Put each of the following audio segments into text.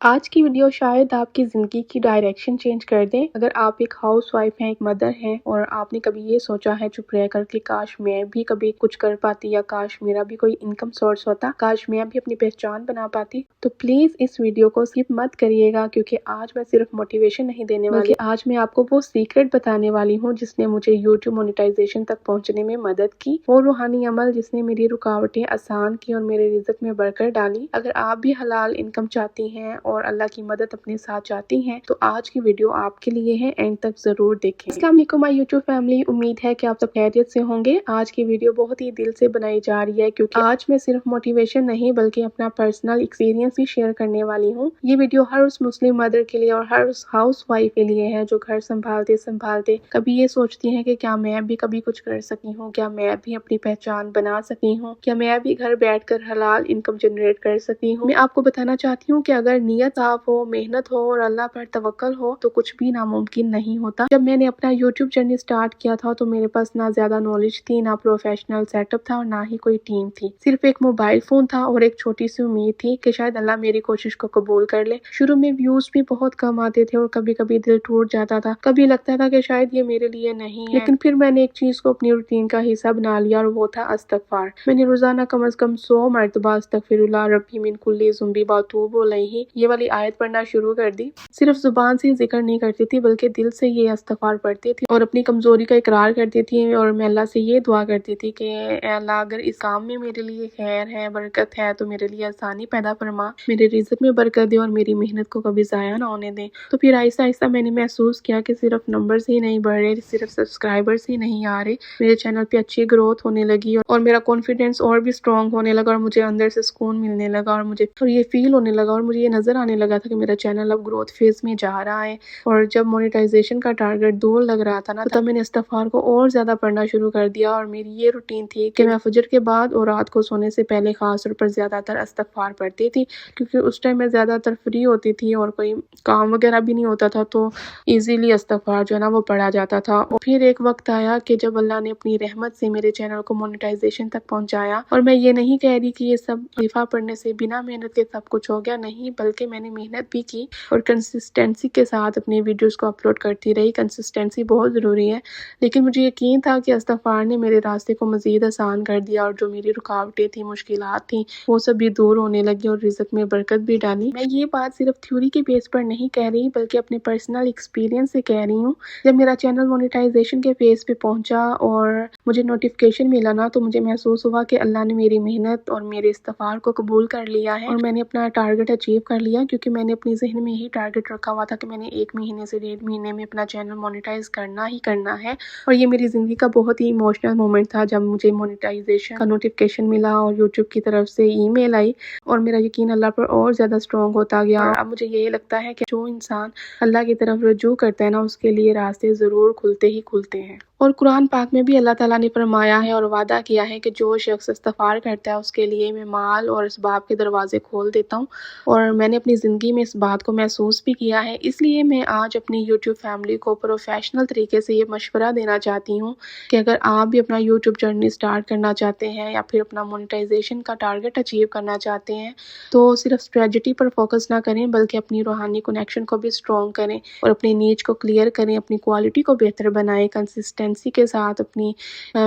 آج کی ویڈیو شاید آپ کی زندگی کی ڈائریکشن چینج کر دیں۔ اگر آپ ایک ہاؤس وائف ہیں، ایک مدر ہیں اور آپ نے کبھی یہ سوچا ہے چپ رہ کر کے کاش میں بھی کبھی کچھ کر پاتی یا کاش میرا بھی کوئی انکم سورس ہوتا، کاش میں بھی اپنی پہچان بنا پاتی، تو پلیز اس ویڈیو کو اسکپ مت کریے گا، کیونکہ آج میں صرف موٹیویشن نہیں دینے والی بلکہ آج میں آپ کو وہ سیکرٹ بتانے والی ہوں جس نے مجھے یوٹیوب مونیٹائزیشن تک پہنچنے میں مدد کی، وہ روحانی عمل جس نے میری رکاوٹیں آسان کی اور میرے رزق میں برکت ڈالی۔ اگر آپ بھی حلال انکم چاہتی ہیں اور اللہ کی مدد اپنے ساتھ چاہتی ہیں تو آج کی ویڈیو آپ کے لیے ہے، اینڈ تک ضرور دیکھیں۔ السلام علیکم مائی یوٹیوب فیملی، امید ہے کہ آپ سب خیریت سے ہوں گے۔ آج کی ویڈیو بہت ہی دل سے بنائی جا رہی ہے کیونکہ آج میں صرف موٹیویشن نہیں بلکہ اپنا پرسنل ایکسپیرینس بھی شیئر کرنے والی ہوں۔ یہ ویڈیو ہر اس مسلم مدر کے لیے اور ہر اس ہاؤس وائف کے لیے ہے جو گھر سنبھالتے کبھی یہ سوچتی ہیں کہ کیا میں بھی کبھی کچھ کر سکی ہوں، کیا میں بھی اپنی پہچان بنا سکی ہوں، کیا میں بھی گھر بیٹھ کر حلال انکم جنریٹ کر سکی ہوں۔ میں آپ کو بتانا چاہتی ہوں کہ اگر نیت صاف ہو، محنت ہو اور اللہ پر توکل ہو تو کچھ بھی ناممکن نہیں ہوتا۔ جب میں نے اپنا یوٹیوب جرنی سٹارٹ کیا تھا تو میرے پاس نہ زیادہ نالج تھی، نہ پروفیشنل سیٹ اپ تھا اور نہ ہی کوئی ٹیم تھی، صرف ایک موبائل فون تھا اور ایک چھوٹی سی امید تھی کہ شاید اللہ میری کوشش کو قبول کر لے۔ شروع میں ویوز بھی بہت کم آتے تھے اور کبھی کبھی دل ٹوٹ جاتا تھا، کبھی لگتا تھا کہ شاید یہ میرے لیے نہیں ہے، لیکن پھر میں نے ایک چیز کو اپنی روٹین کا حصہ بنا لیا اور وہ تھا استغفار۔ میں نے روزانہ کم از کم 100 مرتبہ استغفر اللہ ربی من کل ذنب واتوب الیہ یہ والی آیت پڑھنا شروع کر دی۔ صرف زبان سے ذکر نہیں کرتی تھی بلکہ دل سے یہ استغفار پڑھتی تھی اور اپنی کمزوری کا اقرار کرتی تھی اور میں اللہ سے یہ دعا کرتی تھی کہ اے اللہ اگر اس کام میں میرے لیے خیر ہے، برکت ہے تو میرے لیے آسانی پیدا فرما، میرے رزق میں برکت دے اور میری محنت کو کبھی ضائع نہ ہونے دے۔ تو پھر آہستہ آہستہ میں نے محسوس کیا کہ صرف نمبرز ہی نہیں بڑھ رہے، صرف سبسکرائبرز ہی نہیں آ رہے، میرے چینل پہ اچھی گروتھ ہونے لگی اور میرا کانفیڈنس اور بھی اسٹرانگ ہونے لگا اور مجھے اندر سے سکون ملنے لگا اور مجھے یہ فیل ہونے لگا اور مجھے یہ نظر آنے لگا تھا کہ میرا چینل اب گروتھ فیز میں جا رہا ہے۔ اور جب مونیٹائزیشن کا ٹارگٹ دور لگ رہا تھا نا، تب میں نے استغفار کو اور زیادہ پڑھنا شروع کر دیا اور میری یہ روٹین تھی کہ میں فجر کے بعد اور رات کو سونے سے پہلے خاص طور پر زیادہ تر استغفار پڑھتی تھی، کیونکہ اس ٹائم میں زیادہ تر فری ہوتی تھی اور کوئی کام وغیرہ بھی نہیں ہوتا تھا تو ایزیلی استغفار جو ہے نا وہ پڑھا جاتا تھا۔ اور پھر ایک وقت آیا کہ جب اللہ نے اپنی رحمت سے میرے چینل کو مونیٹائزیشن تک پہنچایا، اور میں یہ نہیں کہہ رہی کہ یہ سب وظیفہ پڑھنے سے بنا محنت کے سب کچھ ہو گیا، نہیں، بلکہ میں نے محنت بھی کی اور کنسسٹنسی کے ساتھ اپنی ویڈیوز کو اپلوڈ کرتی رہی۔ کنسسٹنسی بہت ضروری ہے، لیکن مجھے یقین تھا کہ استغفار نے میرے راستے کو مزید آسان کر دیا اور جو میری رکاوٹیں تھیں، مشکلات تھیں، وہ سب بھی دور ہونے لگی اور رزق میں برکت بھی ڈالی۔ میں یہ بات صرف تھیوری کے بیس پر نہیں کہہ رہی بلکہ اپنے پرسنل ایکسپیرینس سے کہہ رہی ہوں۔ جب میرا چینل مونیٹائزیشن کے فیز پہ پہنچا اور مجھے نوٹیفیکیشن ملا نا، تو مجھے محسوس ہوا کہ اللہ نے میری محنت اور میرے استغفار کو قبول کر لیا ہے اور میں نے اپنا ٹارگٹ اچیو کر لیا، کیونکہ میں نے اپنی ذہن میں یہی ٹارگٹ رکھا ہوا تھا کہ میں نے 1 مہینے سے 1.5 مہینے میں اپنا چینل مونیٹائز کرنا ہی کرنا ہے۔ اور یہ میری زندگی کا بہت ہی ایموشنل مومنٹ تھا جب مجھے مونیٹائزیشن کا نوٹیفیکیشن ملا اور یوٹیوب کی طرف سے ای میل آئی اور میرا یقین اللہ پر اور زیادہ اسٹرانگ ہوتا گیا۔ اور اب مجھے یہی لگتا ہے کہ جو انسان اللہ کی طرف رجوع کرتا ہے نا، اس کے لیے راستے ضرور کھلتے ہی کھلتے ہیں۔ اور قرآن پاک میں بھی اللہ تعالیٰ نے فرمایا ہے اور وعدہ کیا ہے کہ جو شخص استغفار کرتا ہے اس کے لیے میں مال اور اسباب کے دروازے کھول دیتا ہوں، اور میں نے اپنی زندگی میں اس بات کو محسوس بھی کیا ہے۔ اس لیے میں آج اپنی یوٹیوب فیملی کو پروفیشنل طریقے سے یہ مشورہ دینا چاہتی ہوں کہ اگر آپ بھی اپنا یوٹیوب جرنی سٹارٹ کرنا چاہتے ہیں یا پھر اپنا مونیٹائزیشن کا ٹارگٹ اچیو کرنا چاہتے ہیں تو صرف اسٹریٹجی پر فوکس نہ کریں بلکہ اپنی روحانی کنیکشن کو بھی اسٹرانگ کریں اور اپنی نیچ کو کلیئر کریں، اپنی کوالٹی کو بہتر بنائیں، کنسسٹنسی کے ساتھ اپنی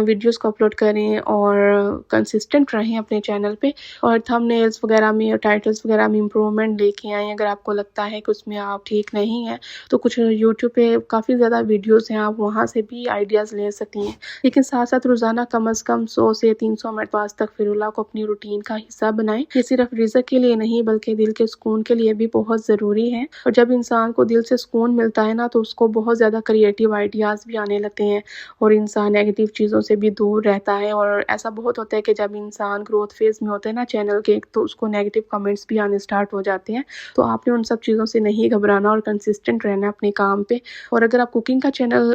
ویڈیوز کو اپلوڈ کریں اور کنسسٹنٹ رہیں اپنے چینل پہ، اور تھمبنیلز وغیرہ میں اور ٹائٹلز وغیرہ میں امپروومنٹ لے کے آئیں۔ اگر آپ کو لگتا ہے کہ اس میں آپ ٹھیک نہیں ہیں تو کچھ یوٹیوب پہ کافی زیادہ ویڈیوز ہیں، آپ وہاں سے بھی آئیڈیاز لے سکتی ہیں، لیکن ساتھ ساتھ روزانہ کم از کم 100 سے 300 مرتبہ استغفر اللہ کو اپنی روٹین کا حصہ بنائیں۔ یہ صرف رزق کے لیے نہیں بلکہ دل کے سکون کے لیے بھی بہت ضروری ہے، اور جب انسان کو دل سے سکون ملتا ہے نا تو اس کو بہت زیادہ کریٹیو آئیڈیاز بھی آنے لگتے ہیں اور انسان نیگیٹیو چیزوں سے بھی دور رہتا ہے۔ اور ایسا بہت ہوتا ہے کہ جب انسان گروتھ فیز میں ہوتا ہے نا چینل کے، تو اس کو نیگیٹیو کمنٹس بھی آنے سٹارٹ ہو جاتے ہیں، تو آپ نے ان سب چیزوں سے نہیں گھبرانا اور کنسسٹنٹ رہنا اپنے کام پہ۔ اور اگر آپ کوکنگ کا چینل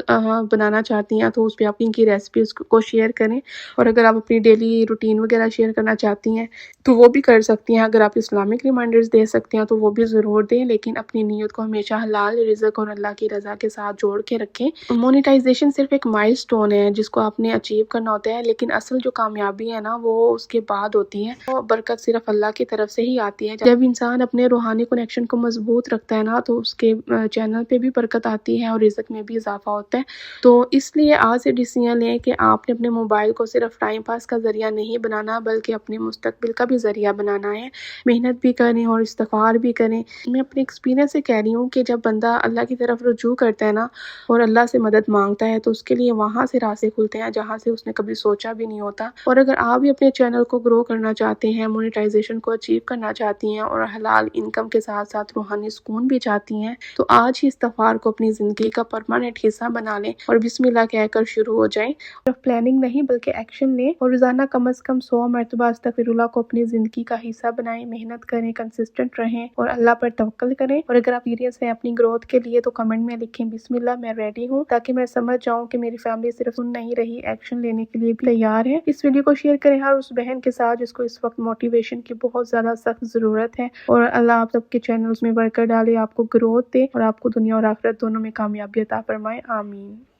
بنانا چاہتی ہیں تو اس پہ آپ کوکنگ کی ریسیپیز کو شیئر کریں، اور اگر آپ اپنی ڈیلی روٹین وغیرہ شیئر کرنا چاہتی ہیں تو وہ بھی کر سکتی ہیں۔ اگر آپ اسلامک ریمائنڈرز دے سکتے ہیں تو وہ بھی ضرور دیں، لیکن اپنی نیت کو ہمیشہ حلال رزق اور اللہ کی رضا کے ساتھ جوڑ کے رکھیں۔ مونیٹائزیشن صرف ایک ایک مائلسٹون ہے جس کو آپ نے اچیو کرنا ہوتا ہے، لیکن اصل جو کامیابی ہے نا وہ اس کے بعد ہوتی ہے۔ وہ برکت صرف اللہ کی طرف سے ہی آتی ہے۔ جب انسان اپنے روحانی کنیکشن کو مضبوط رکھتا ہے نا تو اس کے چینل پہ بھی برکت آتی ہے اور رزق میں بھی اضافہ ہوتا ہے۔ تو اس لیے آج سے ڈیسیژن لیں کہ آپ نے اپنے موبائل کو صرف ٹائم پاس کا ذریعہ نہیں بنانا بلکہ اپنے مستقبل کا بھی ذریعہ بنانا ہے۔ محنت بھی کریں اور استغفار بھی کریں۔ میں اپنے ایکسپیرینس سے کہہ رہی ہوں کہ جب بندہ اللہ کی طرف رجوع کرتا ہے نا اور اللہ سے مدد مانگتا ہے تو اس کے لیے وہاں سے راستے کھلتے ہیں جہاں سے اس نے کبھی سوچا بھی نہیں ہوتا۔ اور اگر آپ بھی اپنے چینل کو گرو کرنا چاہتے ہیں، مونیٹائزیشن کو اچیو کرنا چاہتی ہیں اور حلال انکم کے ساتھ ساتھ روحانی سکون بھی چاہتی ہیں تو آج ہی استغفار کو اپنی زندگی کا پرماننٹ حصہ بنا لیں اور بسم اللہ کہہ کر شروع ہو جائیں۔ صرف پلاننگ نہیں بلکہ ایکشن لیں اور روزانہ کم از کم 100 مرتبہ استغفر اللہ کو اپنی زندگی کا حصہ بنائیں، محنت کریں، کنسسٹنٹ رہیں اور اللہ پر توکل کریں۔ اور اگر آپ سیریس ہیں اپنی گروتھ کے لیے تو کمنٹ میں لکھیں بسم اللہ میں ریڈی ہوں، تاکہ میں سمجھ جاؤں کہ میری فیملی صرف سن نہیں رہی، ایکشن لینے کے لیے بھی تیار ہے۔ اس ویڈیو کو شیئر کریں ہر اس بہن کے ساتھ جس کو اس وقت موٹیویشن کی بہت زیادہ سخت ضرورت ہے، اور اللہ آپ سب کے چینلز میں برکت ڈالے، آپ کو گروتھ دے اور آپ کو دنیا اور آخرت دونوں میں کامیابی عطا فرمائے، آمین۔